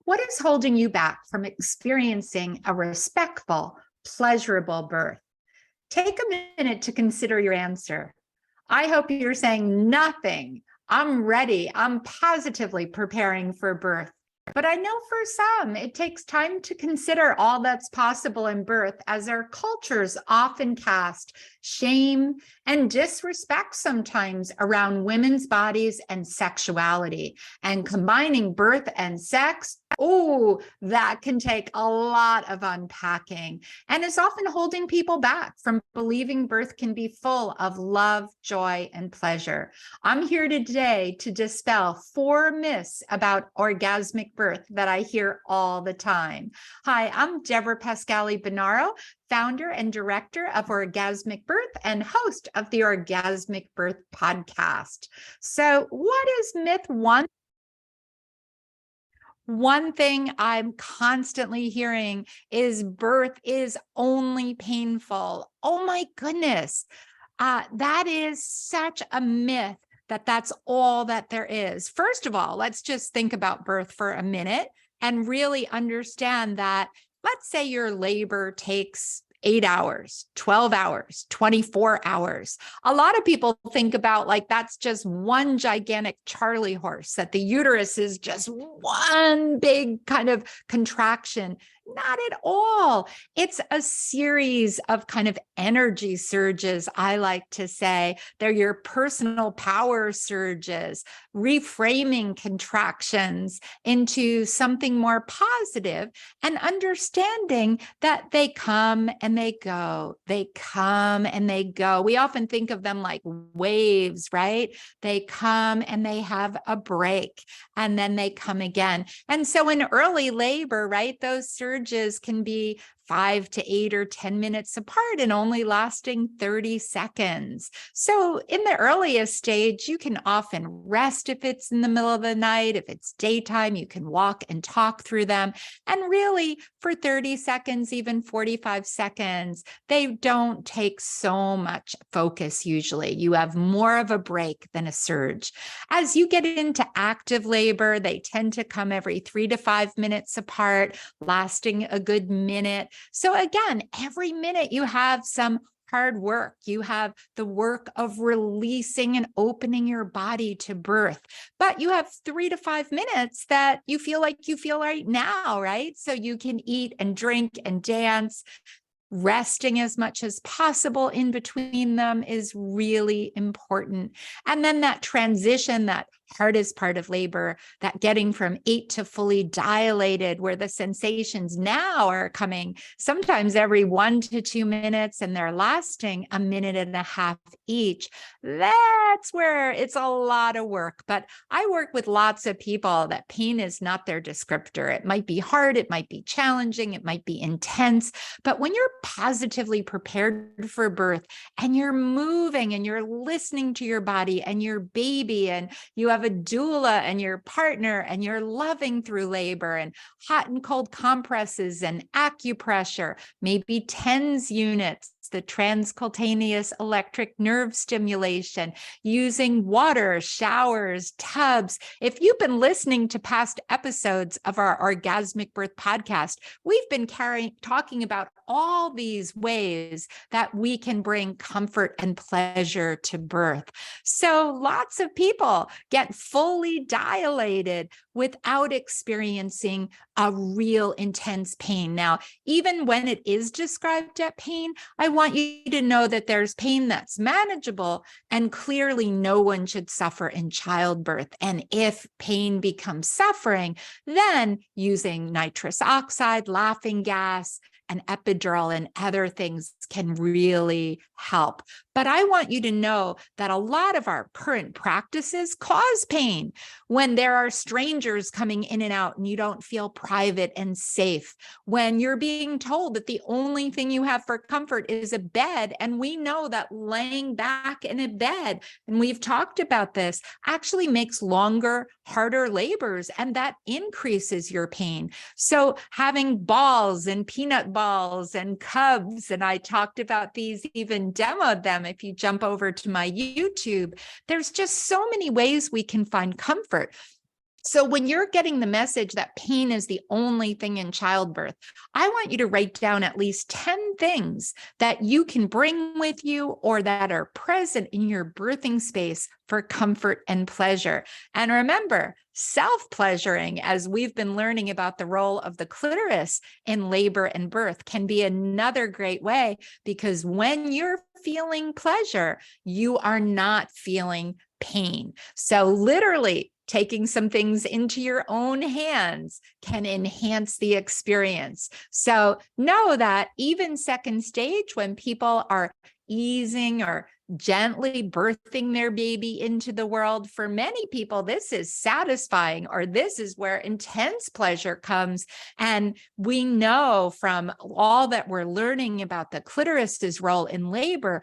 What is holding you back from experiencing a respectful, pleasurable birth? Take a minute to consider your answer. I hope you're saying nothing. I'm ready. I'm positively preparing for birth. But I know for some, it takes time to consider all that's possible in birth, as our cultures often cast shame and disrespect sometimes around women's bodies and sexuality. And combining birth and sex, oh, that can take a lot of unpacking and is often holding people back from believing birth can be full of love, joy, and pleasure. I'm here today to dispel 4 myths about orgasmic birth that I hear all the time. Hi, I'm Debra Pascali-Bonaro, founder and director of Orgasmic Birth and host of the Orgasmic Birth podcast. So, what is myth 1? One thing I'm constantly hearing is birth is only painful. Oh my goodness. That is such a myth that's all that there is. First of all, let's just think about birth for a minute and really understand that, let's say your labor takes 8 hours, 12 hours, 24 hours. A lot of people think about like that's just one gigantic Charlie horse, that the uterus is just one big kind of contraction. Not at all. It's a series of kind of energy surges, I like to say. They're your personal power surges, reframing contractions into something more positive, and understanding that they come and they go. They come and they go. We often think of them like waves, right? They come and they have a break, and then they come again. And so in early labor, right, those surges can be 5 to 8 or 10 minutes apart and only lasting 30 seconds. So in the earliest stage, you can often rest if it's in the middle of the night. If it's daytime, you can walk and talk through them. And really, for 30 seconds, even 45 seconds, they don't take so much focus usually. You have more of a break than a surge. As you get into active labor, they tend to come every 3 to 5 minutes apart, lasting a good minute. So again, every minute you have some hard work. You have the work of releasing and opening your body to birth. But you have 3 to 5 minutes that you feel like you feel right now, right? So you can eat and drink and dance. Resting as much as possible in between them is really important. And then that transition, that hardest part of labor, that getting from 8 to fully dilated, where the sensations now are coming sometimes every 1 to 2 minutes and they're lasting a minute and a half each. That's where it's a lot of work. But I work with lots of people that pain is not their descriptor. It might be hard, it might be challenging, it might be intense. But when you're positively prepared for birth and you're moving and you're listening to your body and your baby, and you have a doula and your partner, and you're loving through labor, and hot and cold compresses and acupressure, maybe TENS units, the transcutaneous electric nerve stimulation, using water, showers, tubs. If you've been listening to past episodes of our Orgasmic Birth podcast, we've been talking about all these ways that we can bring comfort and pleasure to birth. So lots of people get fully dilated without experiencing a real intense pain. Now, even when it is described as pain, I want you to know that there's pain that's manageable, and clearly no one should suffer in childbirth. And if pain becomes suffering, then using nitrous oxide, laughing gas, an epidural, and other things can really help. But I want you to know that a lot of our current practices cause pain when there are strangers coming in and out and you don't feel private and safe, when you're being told that the only thing you have for comfort is a bed. And we know that laying back in a bed, and we've talked about this, actually makes longer, harder labors, and that increases your pain. So having balls and peanut balls and cubs, and I talked about these, even demoed them. If you jump over to my YouTube, there's just so many ways we can find comfort. So when you're getting the message that pain is the only thing in childbirth, I want you to write down at least 10 things that you can bring with you or that are present in your birthing space for comfort and pleasure. And remember, self-pleasuring, as we've been learning about the role of the clitoris in labor and birth, can be another great way, because when you're feeling pleasure, you are not feeling pain. So literally, taking some things into your own hands can enhance the experience. So know that even second stage, when people are easing or gently birthing their baby into the world, for many people, this is satisfying, or this is where intense pleasure comes. And we know from all that we're learning about the clitoris's role in labor,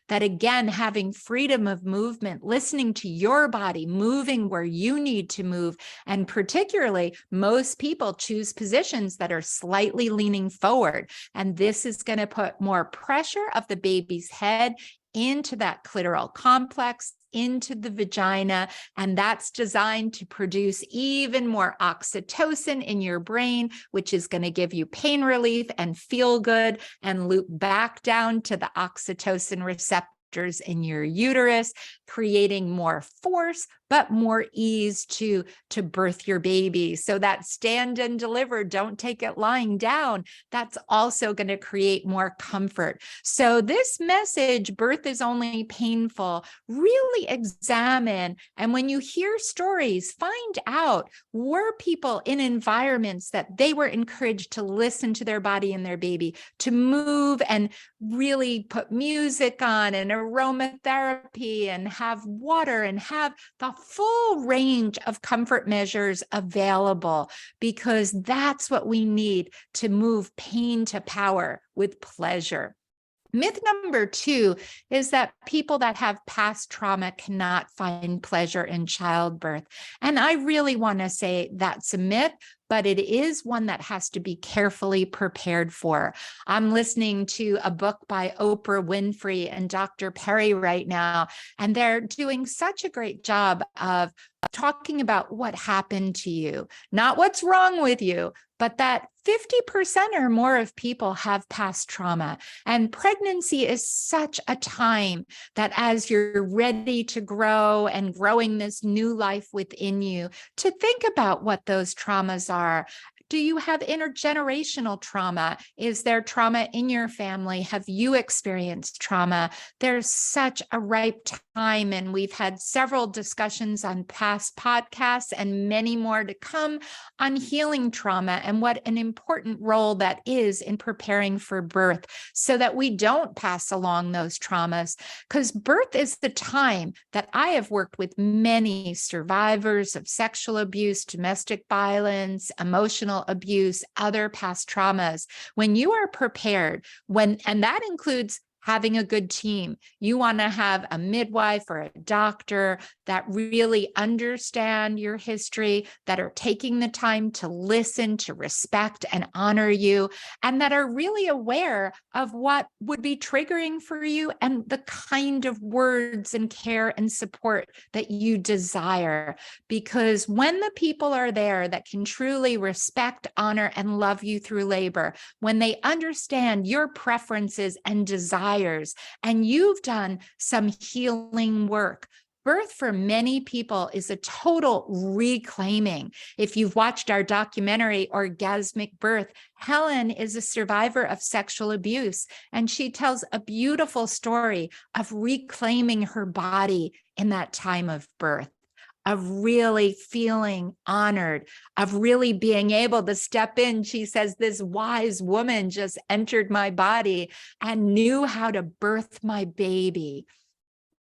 that again, having freedom of movement, listening to your body, moving where you need to move. And particularly, most people choose positions that are slightly leaning forward. And this is going to put more pressure of the baby's head into that clitoral complex, into the vagina, and that's designed to produce even more oxytocin in your brain, which is going to give you pain relief and feel good, and loop back down to the oxytocin receptors in your uterus, creating more force, but more ease to birth your baby. So that stand and deliver, don't take it lying down, that's also going to create more comfort. So this message, birth is only painful, really examine. And when you hear stories, find out, were people in environments that they were encouraged to listen to their body and their baby, to move and really put music on and aromatherapy and have water and have the full range of comfort measures available, because that's what we need to move pain to power with pleasure. Myth number 2 is that people that have past trauma cannot find pleasure in childbirth. And I really want to say that's a myth, but it is one that has to be carefully prepared for. I'm listening to a book by Oprah Winfrey and Dr. Perry right now, and they're doing such a great job of talking about what happened to you, not what's wrong with you, but that 50% or more of people have past trauma. And pregnancy is such a time that as you're ready to grow and growing this new life within you, to think about what those traumas are. Do you have intergenerational trauma? Is there trauma in your family? Have you experienced trauma? There's such a ripe time, and we've had several discussions on past podcasts and many more to come on healing trauma and what an important role that is in preparing for birth, so that we don't pass along those traumas. Because birth is the time that I have worked with many survivors of sexual abuse, domestic violence, emotional abuse, other past traumas. When you are prepared, and that includes having a good team. You want to have a midwife or a doctor that really understand your history, that are taking the time to listen, to respect and honor you, and that are really aware of what would be triggering for you and the kind of words and care and support that you desire. Because when the people are there that can truly respect, honor, and love you through labor, when they understand your preferences and desires, and you've done some healing work, birth for many people is a total reclaiming. If you've watched our documentary, Orgasmic Birth, Helen is a survivor of sexual abuse, and she tells a beautiful story of reclaiming her body in that time of birth, of really feeling honored, of really being able to step in. She says, this wise woman just entered my body and knew how to birth my baby.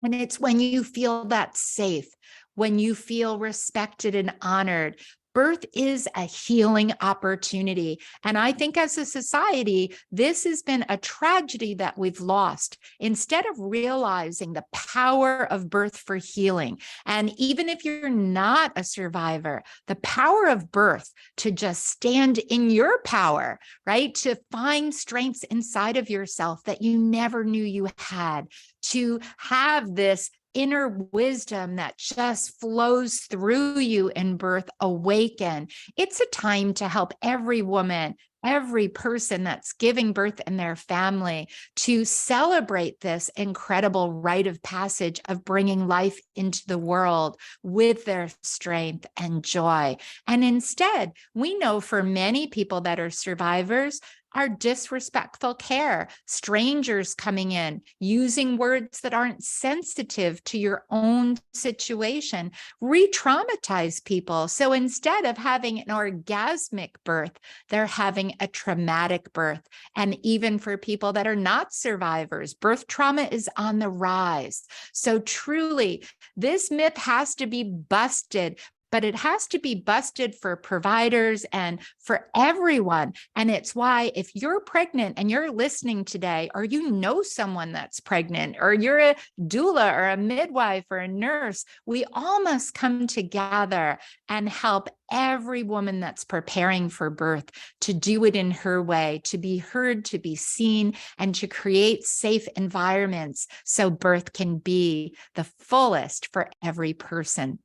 And it's when you feel that safe, when you feel respected and honored. Birth is a healing opportunity. And I think as a society, this has been a tragedy that we've lost. Instead of realizing the power of birth for healing, and even if you're not a survivor, the power of birth to just stand in your power, right? To find strengths inside of yourself that you never knew you had, to have this inner wisdom that just flows through you in birth awaken. It's a time to help every woman, every person that's giving birth in their family, to celebrate this incredible rite of passage of bringing life into the world with their strength and joy. And instead, we know for many people that are survivors, our disrespectful care, strangers coming in, using words that aren't sensitive to your own situation, re-traumatize people. So instead of having an orgasmic birth, they're having a traumatic birth. And even for people that are not survivors, birth trauma is on the rise. So truly, this myth has to be busted, but it has to be busted for providers and for everyone. And it's why if you're pregnant and you're listening today, or you know someone that's pregnant, or you're a doula or a midwife or a nurse, we all must come together and help every woman that's preparing for birth to do it in her way, to be heard, to be seen, and to create safe environments so birth can be the fullest for every person.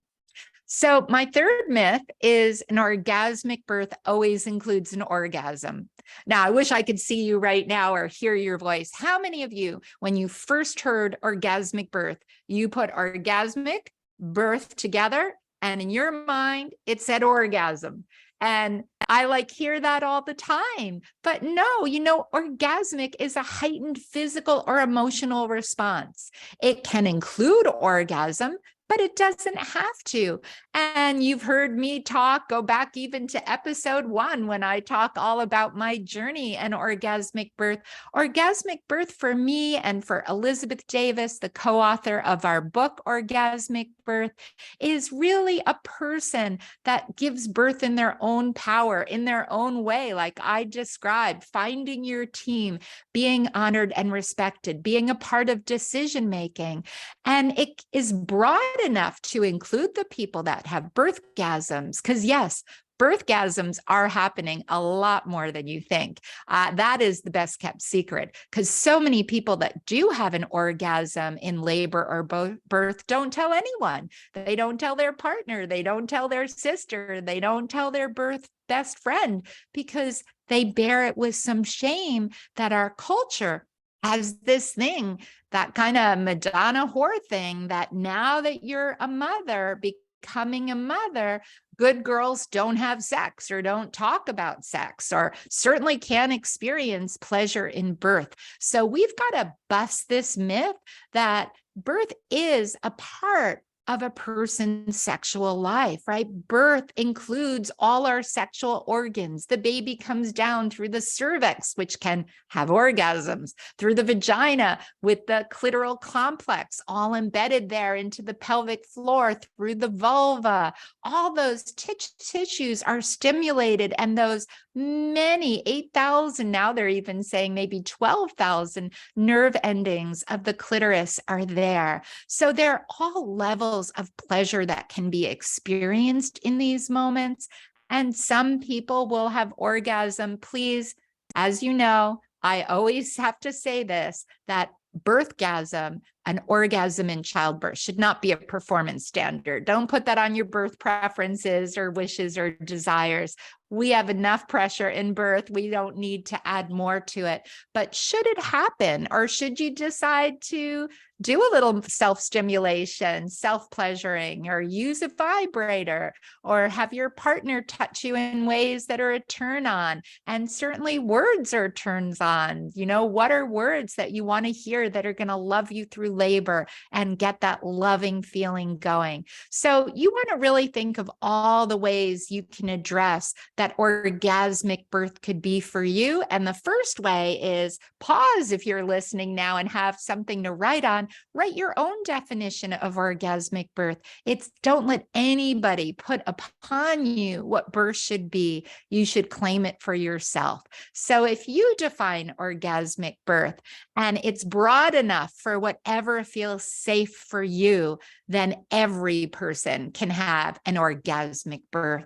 So my third myth is an orgasmic birth always includes an orgasm. Now, I wish I could see you right now or hear your voice. How many of you, when you first heard orgasmic birth, you put orgasmic birth together and in your mind, it said orgasm? And I hear that all the time. But no, orgasmic is a heightened physical or emotional response. It can include orgasm, but it doesn't have to. And you've heard me go back even to episode 1 when I talk all about my journey and orgasmic birth. Orgasmic birth for me and for Elizabeth Davis, the co-author of our book, Orgasmic Birth, is really a person that gives birth in their own power, in their own way, like I described, finding your team, being honored and respected, being a part of decision-making. And it is broad enough to include the people that have birthgasms, because yes, birthgasms are happening a lot more than you think. That is the best kept secret, because so many people that do have an orgasm in labor or birth don't tell anyone. They don't tell their partner. They don't tell their sister. They don't tell their birth best friend, because they bear it with some shame that our culture has this thing, that kind of Madonna whore thing, that now that you're a mother, becoming a mother, good girls don't have sex or don't talk about sex or certainly can't experience pleasure in birth. So we've got to bust this myth that birth is a part of a person's sexual life, right? Birth includes all our sexual organs. The baby comes down through the cervix, which can have orgasms, through the vagina with the clitoral complex, all embedded there into the pelvic floor, through the vulva. All those tissues are stimulated, and those many 8,000, now they're even saying maybe 12,000 nerve endings of the clitoris are there. So there are all levels of pleasure that can be experienced in these moments. And some people will have orgasm. Please, as you know, I always have to say this, that birthgasm, an orgasm in childbirth, should not be a performance standard. Don't put that on your birth preferences or wishes or desires. We have enough pressure in birth. We don't need to add more to it. But should it happen, or should you decide to do a little self-stimulation, self-pleasuring, or use a vibrator, or have your partner touch you in ways that are a turn on? And certainly words are turns on. What are words that you want to hear that are going to love you through labor and get that loving feeling going? So you want to really think of all the ways you can address that orgasmic birth could be for you. And the first way is pause if you're listening now and have something to write on. Write your own definition of orgasmic birth. It's don't let anybody put upon you what birth should be. You should claim it for yourself. So if you define orgasmic birth and it's broad enough for whatever feels safe for you, then every person can have an orgasmic birth.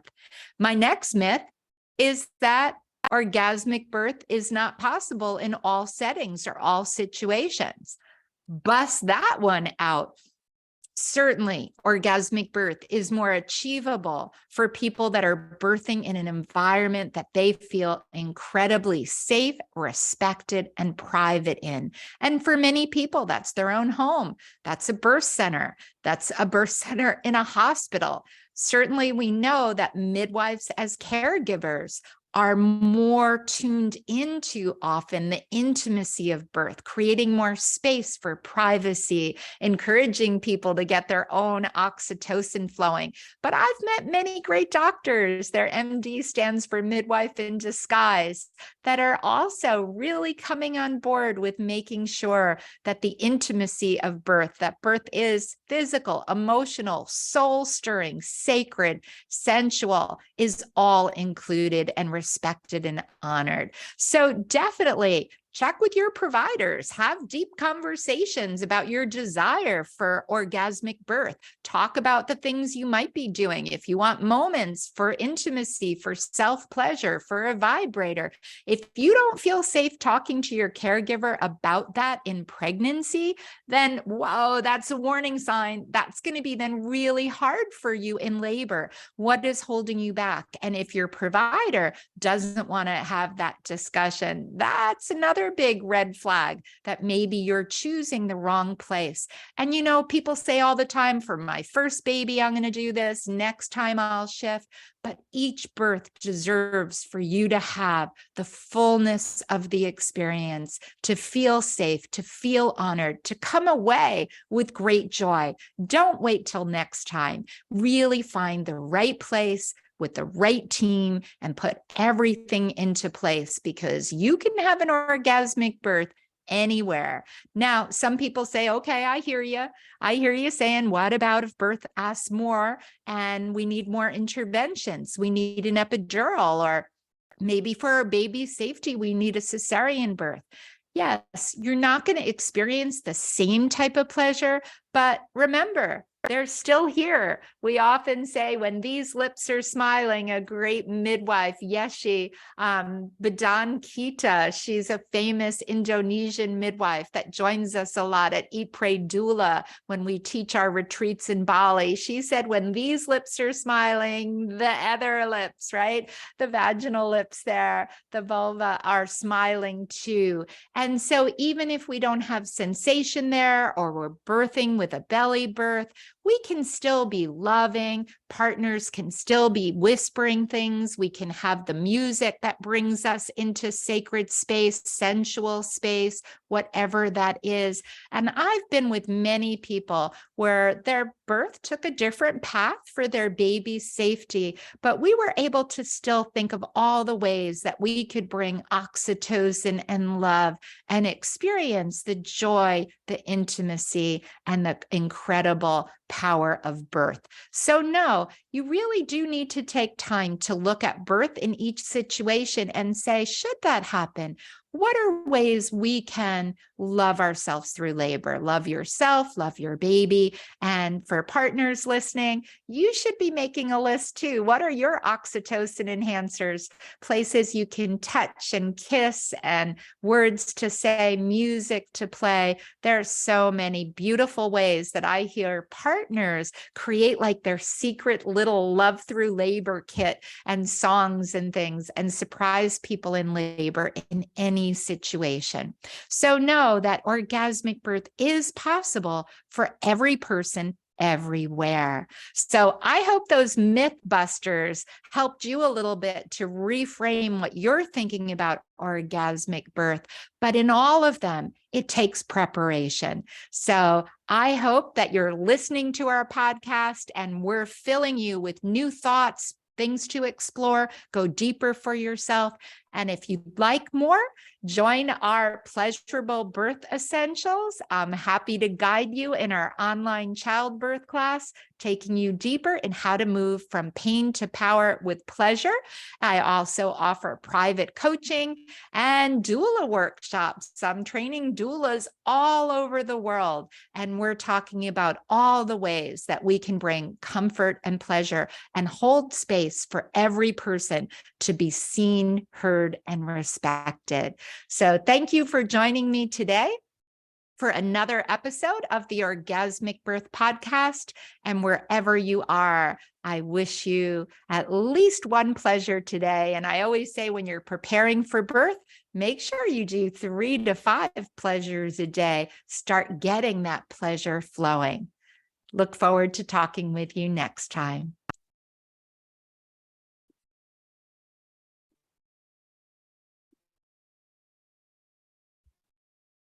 My next myth is that orgasmic birth is not possible in all settings or all situations. Bust that one out. Certainly, orgasmic birth is more achievable for people that are birthing in an environment that they feel incredibly safe, respected, and private in. And for many people, that's their own home. That's a birth center. That's a birth center in a hospital. Certainly, we know that midwives as caregivers are more tuned into often the intimacy of birth, creating more space for privacy, encouraging people to get their own oxytocin flowing. But I've met many great doctors, their MD stands for midwife in disguise, that are also really coming on board with making sure that the intimacy of birth, that birth is physical, emotional, soul stirring, sacred, sensual, is all included and respected and honored. So definitely check with your providers, have deep conversations about your desire for orgasmic birth. Talk about the things you might be doing. If you want moments for intimacy, for self-pleasure, for a vibrator. If you don't feel safe talking to your caregiver about that in pregnancy, then whoa, that's a warning sign. That's going to be then really hard for you in labor. What is holding you back? And if your provider doesn't want to have that discussion, that's another big red flag that maybe you're choosing the wrong place. And you know, people say all the time, for my first baby, I'm going to do this. Next time I'll shift. But each birth deserves for you to have the fullness of the experience, to feel safe, to feel honored, to come away with great joy. Don't wait till next time. Really find the right place with the right team and put everything into place, because you can have an orgasmic birth anywhere. Now, some people say, okay, I hear you. I hear you saying, what about if birth asks more and we need more interventions? We need an epidural, or maybe for our baby's safety, we need a cesarean birth. Yes, you're not going to experience the same type of pleasure, but remember, they're still here. We often say, when these lips are smiling, a great midwife, Yeshi Badan Kita, she's a famous Indonesian midwife that joins us a lot at Eat, Pray, Doula when we teach our retreats in Bali. She said, when these lips are smiling, the other lips, right? The vaginal lips there, the vulva are smiling too. And so even if we don't have sensation there, or we're birthing with a belly birth, we can still be loving. Partners can still be whispering things. We can have the music that brings us into sacred space, sensual space, whatever that is. And I've been with many people where their birth took a different path for their baby's safety, but we were able to still think of all the ways that we could bring oxytocin and love and experience the joy, the intimacy, and the incredible power of birth. So no, you really do need to take time to look at birth in each situation and say, should that happen? What are ways we can love ourselves through labor? Love yourself, love your baby. And for partners listening, you should be making a list too. What are your oxytocin enhancers? Places you can touch and kiss, and words to say, music to play. There are so many beautiful ways that I hear partners create like their secret little love through labor kit and songs and things, and surprise people in labor in any situation. So know that orgasmic birth is possible for every person everywhere. So I hope those myth busters helped you a little bit to reframe what you're thinking about orgasmic birth. But in all of them, it takes preparation. So I hope that you're listening to our podcast and we're filling you with new thoughts, things to explore, go deeper for yourself. And if you'd like more, join our Pleasurable Birth Essentials. I'm happy to guide you in our online childbirth class, taking you deeper in how to move from pain to power with pleasure. I also offer private coaching and doula workshops. I'm training doulas all over the world, and we're talking about all the ways that we can bring comfort and pleasure and hold space for every person to be seen, heard, and respected. So thank you for joining me today. for another episode of the Orgasmic Birth Podcast. And wherever you are, I wish you at least one pleasure today. And I always say when you're preparing for birth, make sure you do 3 to 5 pleasures a day. Start getting that pleasure flowing. Look forward to talking with you next time.